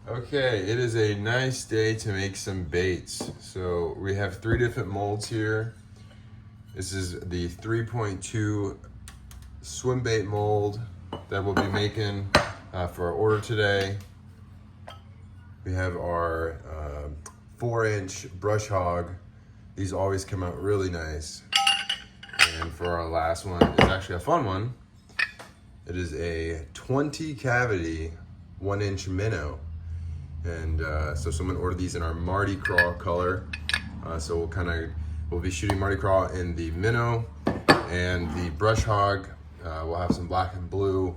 Okay, it is a nice day to make some baits. So we have 3 different molds here. This is the 3.2 swim bait mold that we'll be making for our order today. We have our 4-inch brush hog. These always come out really nice. And for our last one, it's actually a fun one. It is a 20 cavity 1-inch minnow. And so someone ordered these in our Mardi Gras color. So we'll be shooting Mardi Gras in the minnow and the brush hog. We'll have some black and blue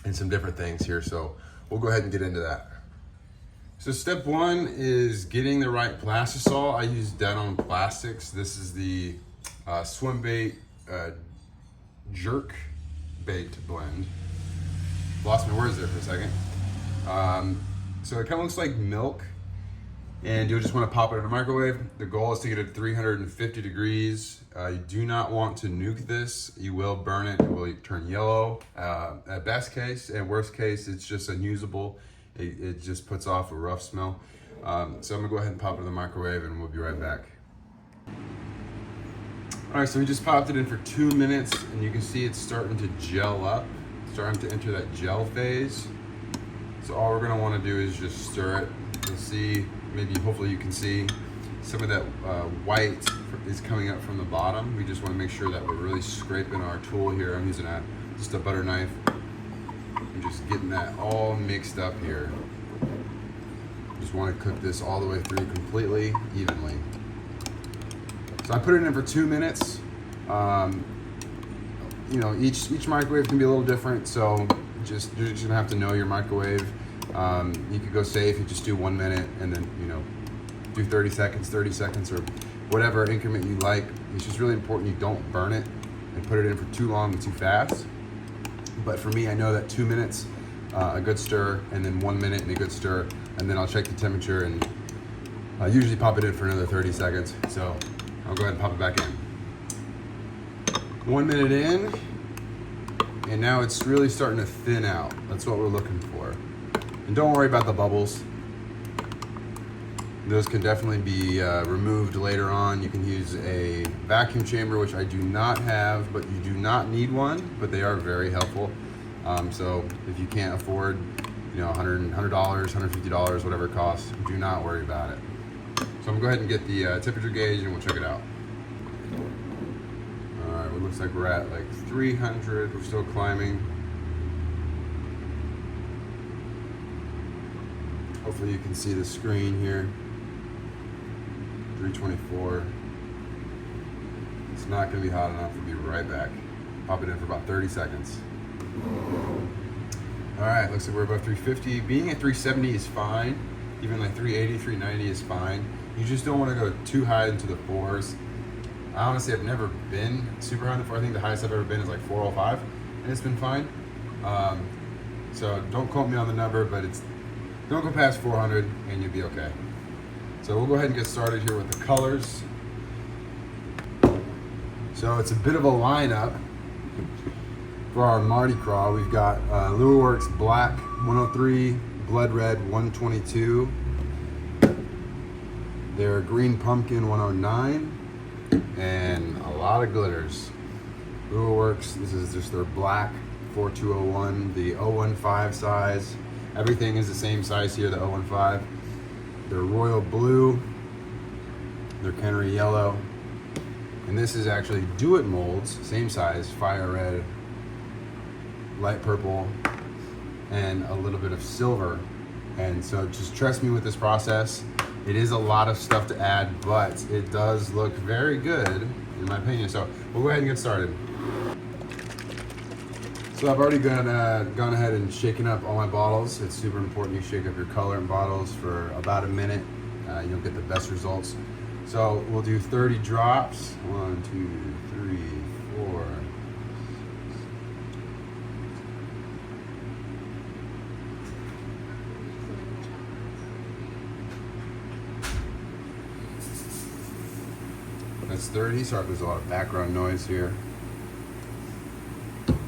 and some different things here. So we'll go ahead and get into that. So step 1 is getting the right plastisol. I use Denim Plastics. This is the swim bait jerk bait blend. Lost my words there for a second. So it kind of looks like milk, and you'll just want to pop it in a microwave. The goal is to get it at 350 degrees. You do not want to nuke this. You will burn it. It will turn yellow. At best case and worst case, it's just unusable. It just puts off a rough smell. So I'm gonna go ahead and pop it in the microwave, and we'll be right back. All right, so we just popped it in for 2 minutes, and you can see it's starting to gel up, starting to enter that gel phase. So all we're gonna wanna do is just stir it. You'll see, hopefully you can see some of that white is coming up from the bottom. We just wanna make sure that we're really scraping our tool here. I'm using just a butter knife. I'm just getting that all mixed up here. Just wanna cook this all the way through completely, evenly. So I put it in for 2 minutes. You know, each microwave can be a little different, so you're just gonna have to know your microwave. You could go safe, you just do 1 minute, and then do 30 seconds, or whatever increment you like. It's just really important you don't burn it and put it in for too long and too fast. But for me, I know that 2 minutes, a good stir, and then 1 minute and a good stir, and then I'll check the temperature, and I usually pop it in for another 30 seconds. So I'll go ahead and pop it back in. 1 minute in, and now it's really starting to thin out. That's what we're looking for. And don't worry about the bubbles. Those can definitely be removed later on. You can use a vacuum chamber, which I do not have, but you do not need one, but they are very helpful. So if you can't afford, $100, $150, whatever it costs, do not worry about it. So I'm gonna go ahead and get the temperature gauge, and we'll check it out. All right, it looks like we're at like 300. We're still climbing. Hopefully you can see the screen here. 324. It's not gonna be hot enough. We'll be right back. Pop it in for about 30 seconds. All right, looks like we're above 350. Being at 370 is fine. Even like 380, 390 is fine. You just don't want to go too high into the 4s. I honestly have never been super high in the 4. I think the highest I've ever been is like 405, and it's been fine. So don't quote me on the number, but don't go past 400 and you'll be okay. So we'll go ahead and get started here with the colors. So it's a bit of a lineup for our Mardi Gras. We've got Lure Works Black 103, Blood Red 122, their Green Pumpkin 109, and a lot of glitters. Lure Works, this is just their black 4201, the 015 size. Everything is the same size here, the 015. Their Royal Blue, their Canary Yellow, and this is actually Do It molds, same size, Fire Red, Light Purple, and a little bit of silver. And so just trust me with this process. It is a lot of stuff to add, but it does look very good in my opinion. So we'll go ahead and get started. So I've already gone ahead and shaken up all my bottles. It's super important you shake up your colorant bottles for about a minute. You'll get the best results. So we'll do 30 drops. 1, 2, 3, 4. That's 30. Sorry if there's a lot of background noise here.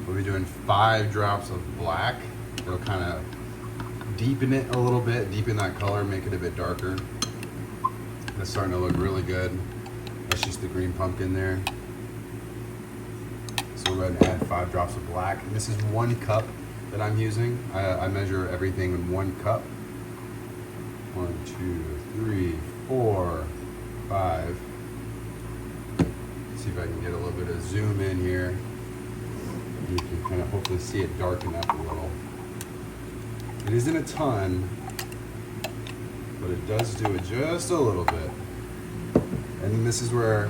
We'll be doing 5 drops of black. It'll kind of deepen it a little bit, deepen that color, make it a bit darker. That's starting to look really good. That's just the green pumpkin there. So we'll go ahead and add 5 drops of black. And this is 1 cup that I'm using. I measure everything in 1 cup. 1, 2, 3, 4, 5. See if I can get a little bit of zoom in here. You can kind of hopefully see it darken up a little. It isn't a ton, but it does do it just a little bit. And then this is where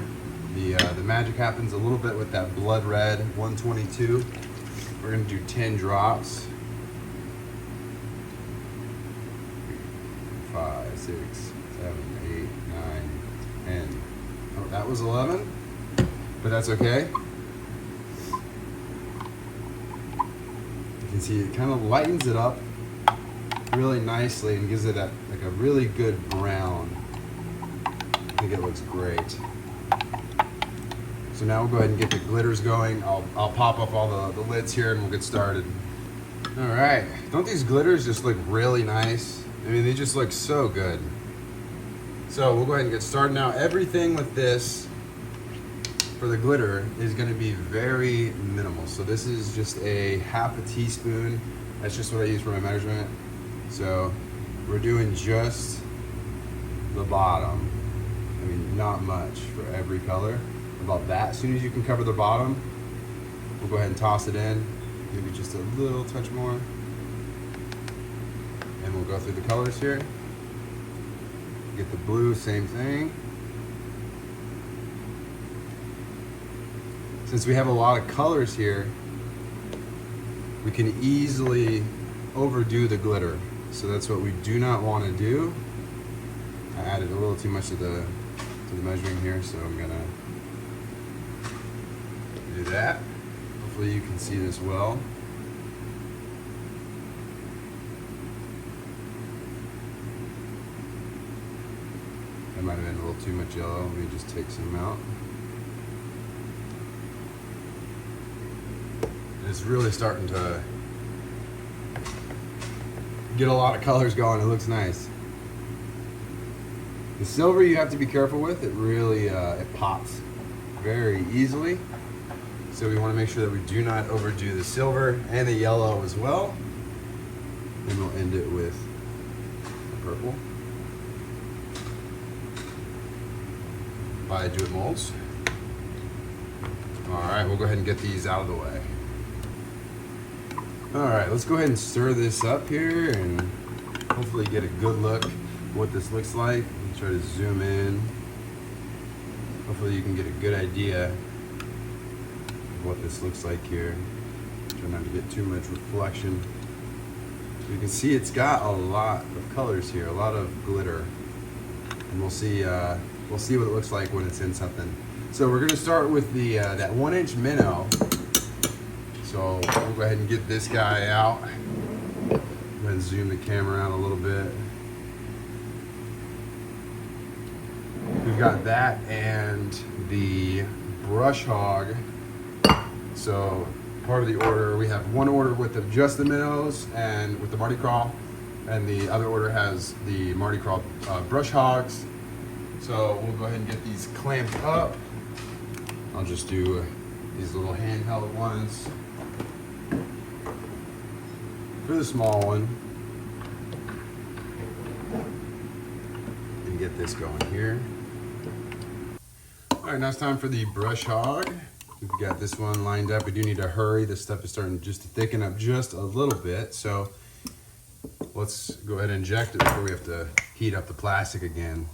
the magic happens a little bit with that blood red 122. We're gonna do 10 drops. 5, 6, 7, 8, 9, 10. Oh, that was 11, but that's okay. You can see it kind of lightens it up really nicely and gives it like a really good brown. I think it looks great. So now we'll go ahead and get the glitters going. I'll pop up all the lids here and we'll get started. All right, don't these glitters just look really nice? I mean, they just look so good. So we'll go ahead and get started now. Everything with this for the glitter is gonna be very minimal. So this is just a half a teaspoon. That's just what I use for my measurement. So we're doing just the bottom. I mean, not much for every color. About that. As soon as you can cover the bottom, we'll go ahead and toss it in. Maybe just a little touch more. And we'll go through the colors here. Get the blue, same thing. Since we have a lot of colors here, we can easily overdo the glitter. So that's what we do not want to do. I added a little too much to the measuring here, so I'm gonna do that. Hopefully you can see this well. That might have been a little too much yellow. Let me just take some out. It's really starting to get a lot of colors going. It looks nice. The silver you have to be careful with. It really it pops very easily. So we want to make sure that we do not overdo the silver and the yellow as well. And we'll end it with the purple. By Do It Molds. All right, we'll go ahead and get these out of the way. All right, let's go ahead and stir this up here and hopefully get a good look at what this looks like. Try to zoom in. Hopefully you can get a good idea of what this looks like here. Try not to get too much reflection. So you can see it's got a lot of colors here, a lot of glitter. And we'll see what it looks like when it's in something. So we're gonna start with the that 1-inch minnow. So we'll go ahead and get this guy out. Go ahead and zoom the camera out a little bit. We've got that and the brush hog. So part of the order, we have one order with just the minnows and with the Mardi Gras, and the other order has the Mardi Gras brush hogs. So we'll go ahead and get these clamped up. I'll just do these little handheld ones for the small one. And get this going here. All right, now it's time for the brush hog. We've got this one lined up. We do need to hurry. This stuff is starting just to thicken up just a little bit. So let's go ahead and inject it before we have to heat up the plastic again.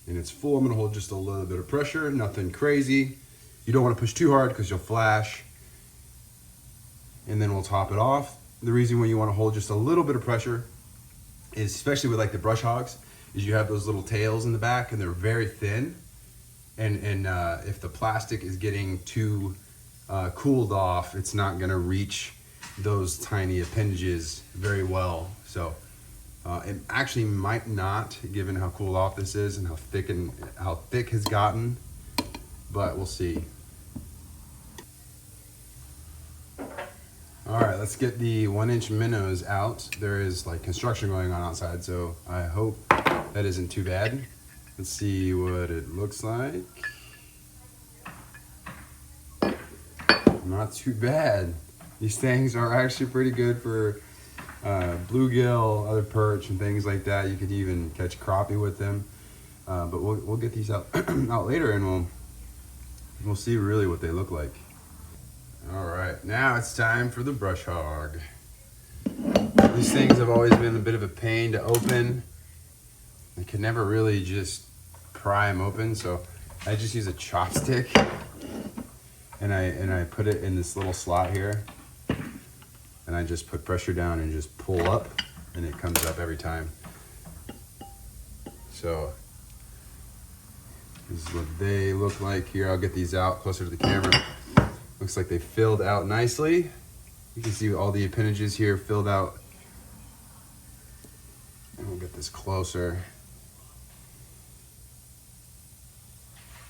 And it's full. I'm gonna hold just a little bit of pressure, nothing crazy. You don't wanna push too hard because you'll flash. And then we'll top it off. The reason why you wanna hold just a little bit of pressure is, especially with like the brush hogs, is you have those little tails in the back and they're very thin. And if the plastic is getting too cooled off, it's not gonna reach those tiny appendages very well. So it actually might not, given how cooled off this is and how thick has gotten. but we'll see. All right, let's get the 1-inch minnows out. There is like construction going on outside, so I hope that isn't too bad. Let's see what it looks like. Not too bad. These things are actually pretty good for bluegill, other perch, and things like that. You could even catch crappie with them. But we'll get these out out later, and we'll see really what they look like. All right, now it's time for the brush hog. These things have always been a bit of a pain to open. I could never really just pry them open, so I just use a chopstick, and I put it in this little slot here, and I just put pressure down and just pull up, and it comes up every time. So this is what they look like here. I'll get these out closer to the camera. Looks like they filled out nicely. You can see all the appendages here filled out. And we'll get this closer.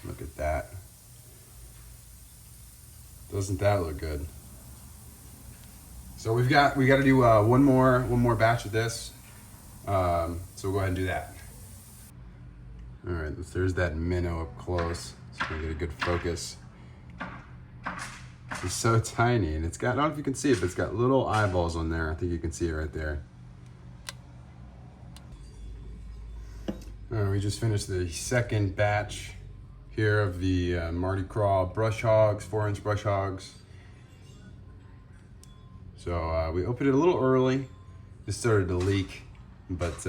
Look at that. Doesn't that look good? So we got to do one more batch of this. So we'll go ahead and do that. All right, there's that minnow up close. So we get a good focus. It's so tiny, and it's got, I don't know if you can see it, but it's got little eyeballs on there. I think you can see it right there. All right, we just finished the second batch here of the Mardi Gras brush hogs, 4-inch brush hogs. So we opened it a little early. It started to leak, but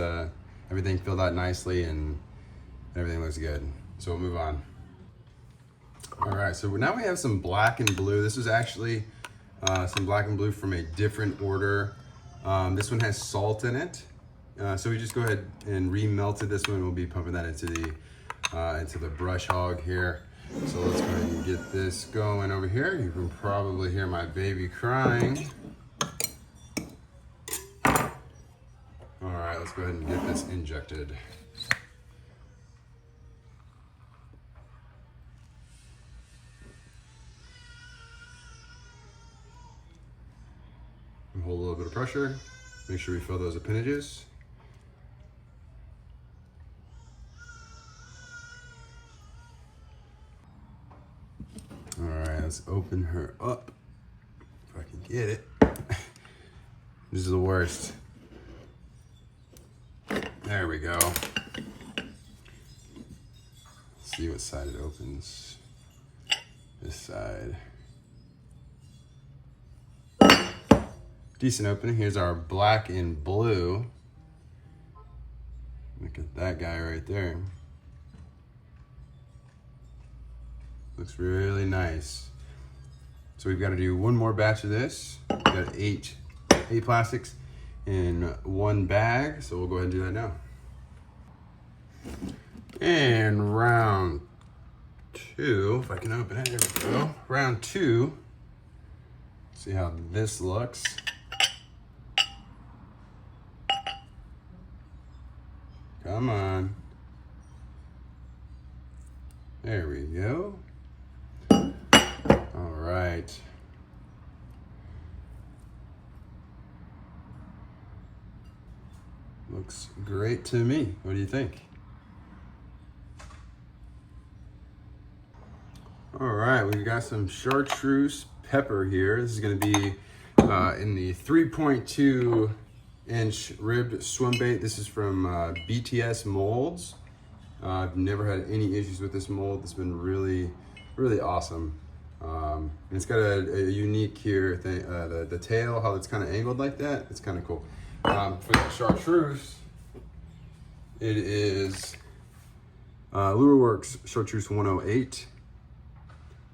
everything filled out nicely and everything looks good. So we'll move on. All right, so now we have some black and blue. This is actually some black and blue from a different order. This one has salt in it. So we just go ahead and remelted this one. We'll be pumping that into the brush hog here. So let's go ahead and get this going over here. You can probably hear my baby crying. All right, let's go ahead and get this injected. Hold a little bit of pressure. Make sure we fill those appendages. All right, let's open her up. If I can get it. This is the worst. There we go. Let's see what side it opens. This side. Decent opening. Here's our black and blue. Look at that guy right there. Looks really nice. So we've got to do one more batch of this. We've got eight plastics in one bag. So we'll go ahead and do that now. And round 2, if I can open it, there we go. Round 2. See how this looks. Come on. There we go. All right. Looks great to me. What do you think? All right, we've got some chartreuse pepper here. This is going to be in the 3.2-inch ribbed swim bait. This is from BTS molds. I've never had any issues with this mold. It's been really, really awesome. And it's got a unique here thing, the tail, how it's kind of angled like that. It's kind of cool. For the chartreuse, it is Lureworks Chartreuse 108.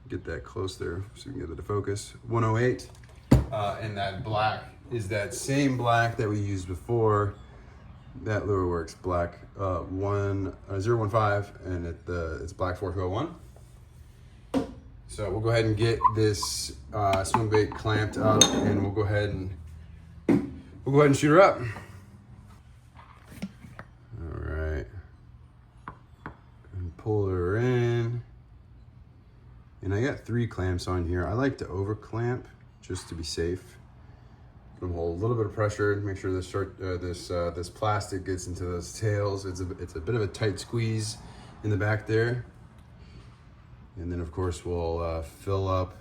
Get that close there so we can get it to focus. 108. And that black is that same black that we used before. That Lureworks black 015, and it's black 4201. So we'll go ahead and get this swim bait clamped up, and we'll go ahead and shoot her up. All right, and pull her in. And I got 3 clamps on here. I like to over clamp just to be safe. I'm hold a little bit of pressure to make sure this plastic gets into those tails. It's a bit of a tight squeeze in the back there. And then of course we'll fill up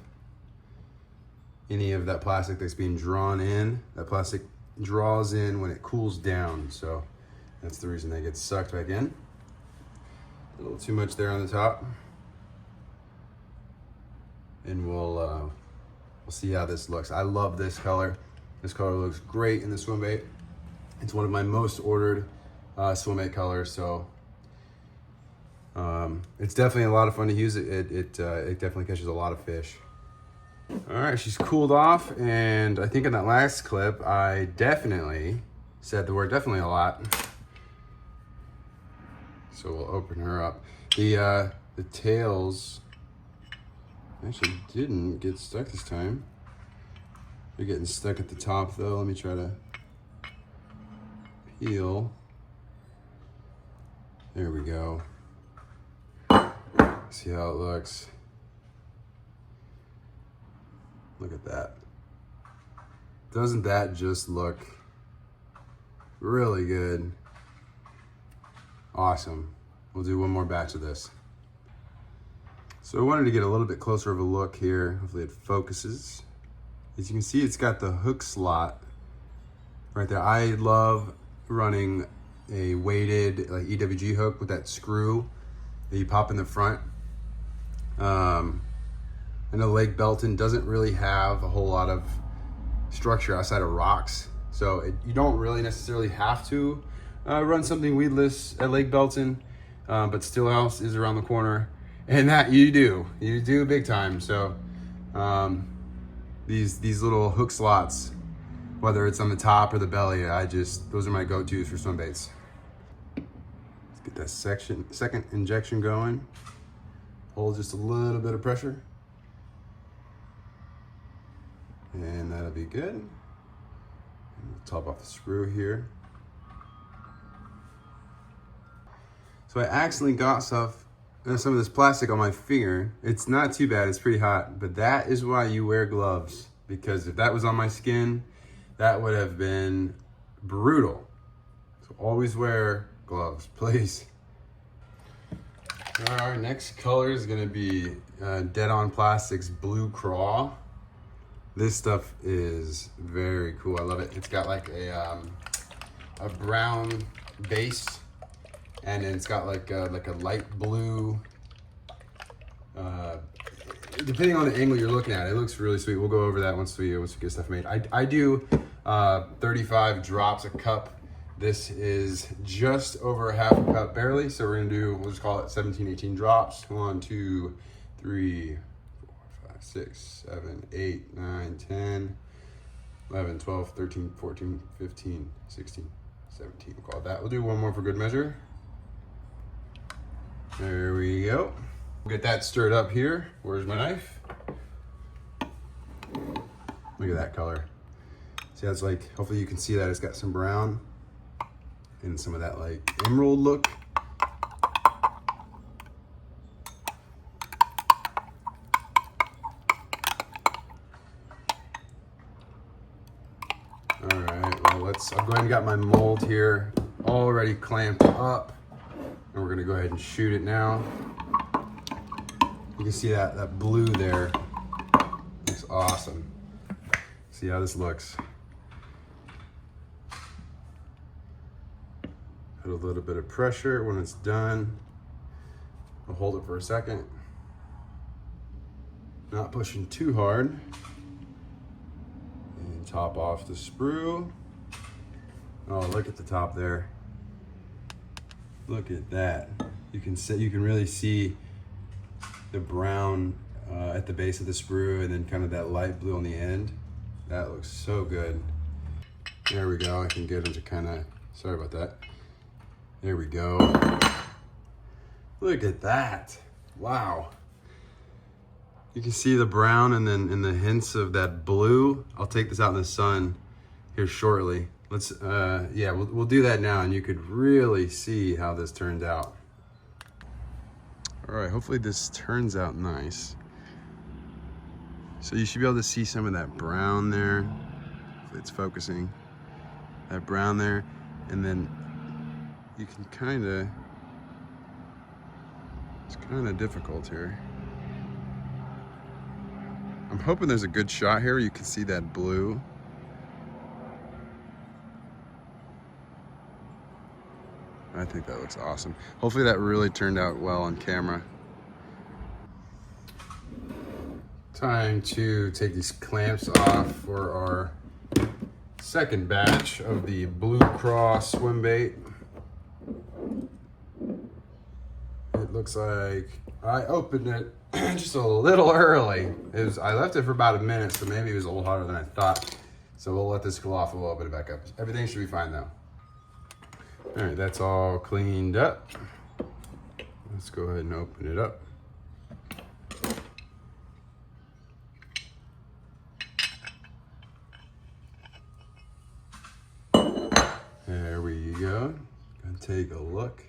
any of that plastic that's being drawn in. That plastic draws in when it cools down. So that's the reason they get sucked back in. A little too much there on the top. And we'll see how this looks. I love this color. This color looks great in the swim bait. It's one of my most ordered swim bait colors, so it's definitely a lot of fun to use. It definitely catches a lot of fish. All right, she's cooled off, and I think in that last clip, I definitely said the word definitely a lot. So we'll open her up. The tails actually didn't get stuck this time. They're getting stuck at the top though. Let me try to peel. There we go. See how it looks. Look at that. Doesn't that just look really good? Awesome. We'll do one more batch of this. So I wanted to get a little bit closer of a look here. Hopefully it focuses. As you can see, it's got the hook slot right there. I love running a weighted like EWG hook with that screw that you pop in the front. I know Lake Belton doesn't really have a whole lot of structure outside of rocks, so you don't really necessarily have to run something weedless at Lake Belton, but Stillhouse is around the corner, and that you do big time. So these little hook slots, whether it's on the top or the belly, those are my go-tos for swim baits. Let's get that second injection going. Hold just a little bit of pressure. And that'll be good. And we'll top off the screw here. So I accidentally got some of this plastic on my finger. It's not too bad, it's pretty hot, but that is why you wear gloves, because if that was on my skin, that would have been brutal. So always wear gloves, please. Our next color is gonna be Dead On Plastics Blue Craw. This stuff is very cool, I love it. It's got like a brown base, and then it's got like a light blue, depending on the angle you're looking at. It looks really sweet. We'll go over that once we get stuff made. I do 35 drops a cup. This is just over half a cup barely, so we'll just call it 17, 18 drops. 1, 2, 3, 4, 5, 6, 7, 8, 9, 10, 11, 12, 13, 14, 15, 16, 17. We'll call it that. We'll do one more for good measure. There we go. We'll get that stirred up here. Where's my knife? Look at that color. See, that's like, hopefully you can see that it's got some brown and some of that like emerald look. All right, well, I've gone and got my mold here already clamped up, and we're gonna go ahead and shoot it now. You can see that blue there. Looks awesome. See how this looks. Put a little bit of pressure. When it's done, I'll hold it for a second. Not pushing too hard. And top off the sprue. Oh, look at the top there. Look at that. You can really see the brown at the base of the sprue, and then kind of that light blue on the end. That looks so good. There we go. I can get them to kind of, sorry about that. There we go. Look at that. Wow. You can see the brown and then in the hints of that blue. I'll take this out in the sun here shortly. Let's, yeah, we'll do that now, and you could really see how this turns out. All right, hopefully this turns out nice. So you should be able to see some of that brown there. Hopefully it's focusing. That brown there. And then you can it's kind of difficult here. I'm hoping there's a good shot here. You can see that blue. I think that looks awesome. Hopefully that really turned out well on camera. Time to take these clamps off for our second batch of the Blue Cross swim bait. It looks like I opened it just a little early. I left it for about a minute, so maybe it was a little hotter than I thought. So we'll let this cool off a little bit back up. Everything should be fine though. All right, that's all cleaned up. Let's go ahead and open it up. There we go. Gonna take a look.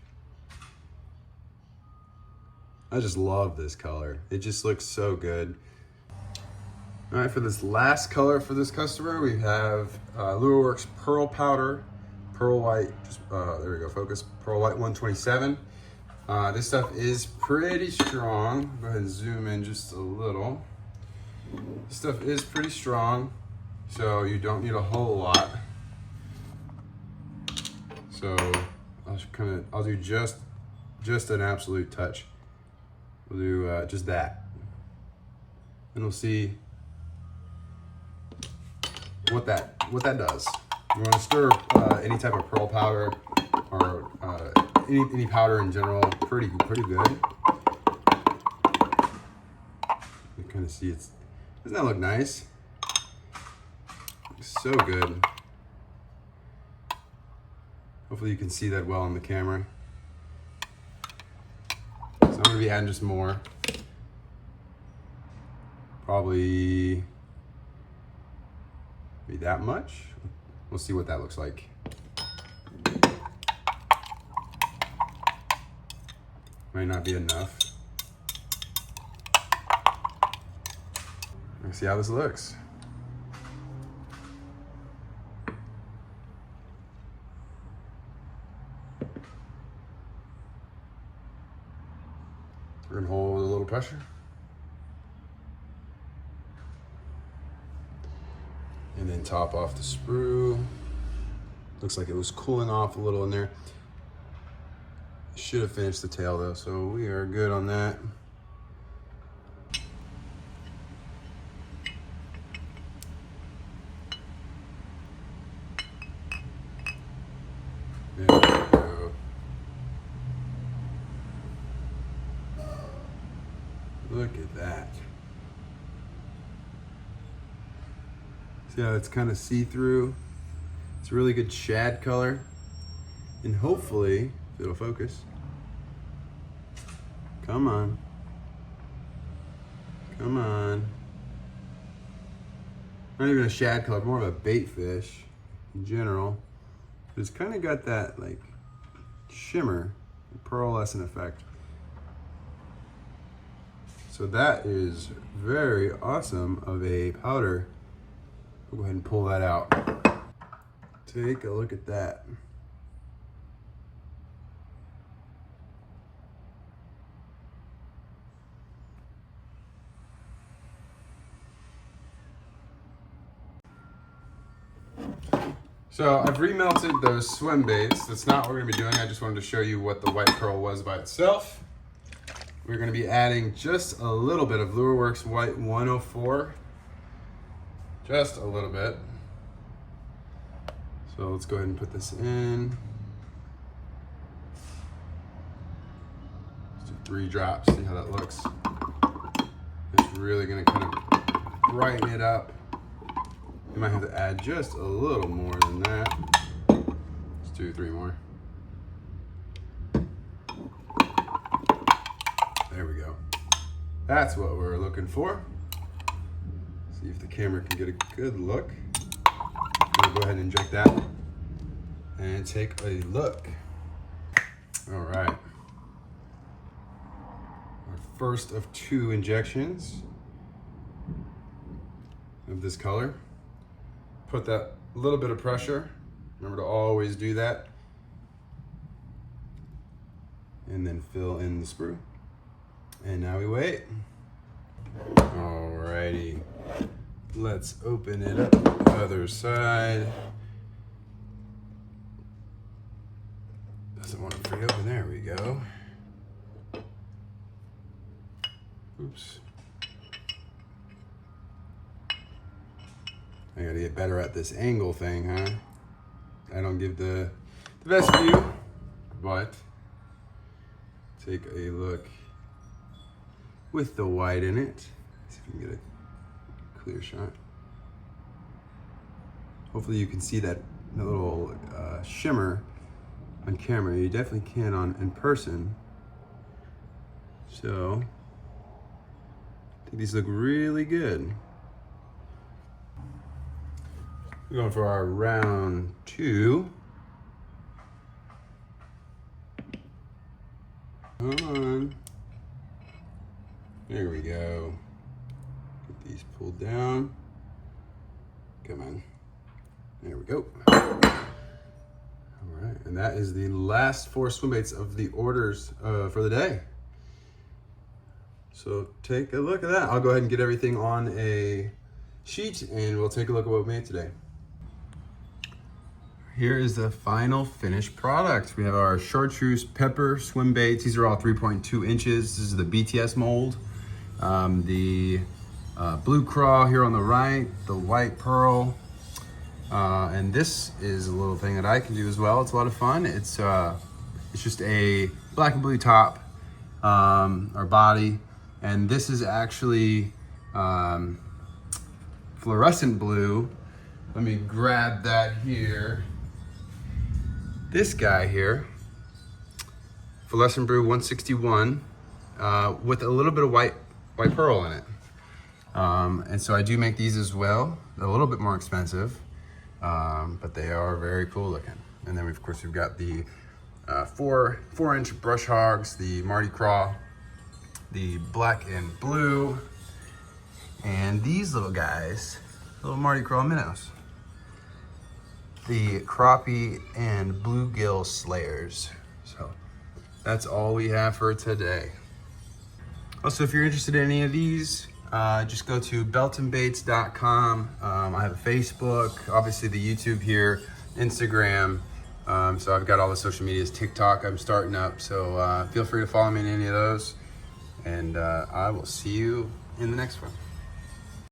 I just love this color. It just looks so good. All right, for this last color for this customer, we have Lureworks Pearl Powder, Pearl White, there we go, focus, Pearl White 127. This stuff is pretty strong. Go ahead and zoom in just a little. This stuff is pretty strong, so you don't need a whole lot. So I'll do just an absolute touch. We'll do just that. And we'll see what that does. You want to stir any type of pearl powder or any powder in general pretty good. You kind of see doesn't that look nice? Looks so good. Hopefully you can see that well on the camera. So I'm gonna be adding just more. Probably maybe that much. We'll see what that looks like. Might not be enough. Let's see how this looks. We're gonna hold a little pressure. And then top off the sprue. Looks like it was cooling off a little in there. Should have finished the tail though, so we are good on that. There we go. Look at that. See how it's kind of see-through? It's a really good shad color. And hopefully, if it'll focus. Come on. Come on. Not even a shad color, more of a bait fish in general. But it's kind of got that like shimmer, pearlescent effect. So that is very awesome of a powder. We'll go ahead and pull that out. Take a look at that. So I've remelted those swim baits. That's not what we're gonna be doing. I just wanted to show you what the white pearl was by itself. We're gonna be adding just a little bit of Lureworks White 104. Just a little bit. So let's go ahead and put this in. Let's do 3 drops, see how that looks. It's really gonna kind of brighten it up. You might have to add just a little more than that. Let's do 3 more. There we go. That's what we're looking for. See if the camera can get a good look. We'll go ahead and inject that and take a look. All right. Our first of 2 injections. of this color. Put that little bit of pressure. Remember to always do that. And then fill in the sprue. And now we wait. Alrighty. Let's open it up other side. Doesn't want to free open. There we go. Oops. I gotta get better at this angle thing, huh? I don't give the best view, but take a look with the white in it. See if we can get a clear shot. Hopefully you can see that little shimmer on camera. You definitely can in person. So I think these look really good. We're going for our round 2. Come on. There we go. Get these pulled down. Come on. There we go. All right, and that is the last 4 swim baits of the orders for the day. So take a look at that. I'll go ahead and get everything on a sheet and we'll take a look at what we made today. Here is the final finished product. We have our chartreuse pepper swim baits. These are all 3.2 inches. This is the BTS mold. The blue craw here on the right, the white pearl. And this is a little thing that I can do as well. It's a lot of fun. It's just a black and blue top, or body. And this is actually fluorescent blue. Let me grab that here. This guy here, fluorescent blue 161, with a little bit of white pearl in it. And so I do make these as well. They're a little bit more expensive, but they are very cool looking. And then of course we've got the 4-inch brush hogs, the Mardi Gras, the black and blue, and these little guys, little Mardi Gras minnows. The crappie and bluegill slayers. So that's all we have for today. Also, if you're interested in any of these, just go to beltonbaits.com. I have a Facebook, obviously the YouTube here, Instagram. So I've got all the social medias, TikTok I'm starting up. So feel free to follow me in any of those. And I will see you in the next one.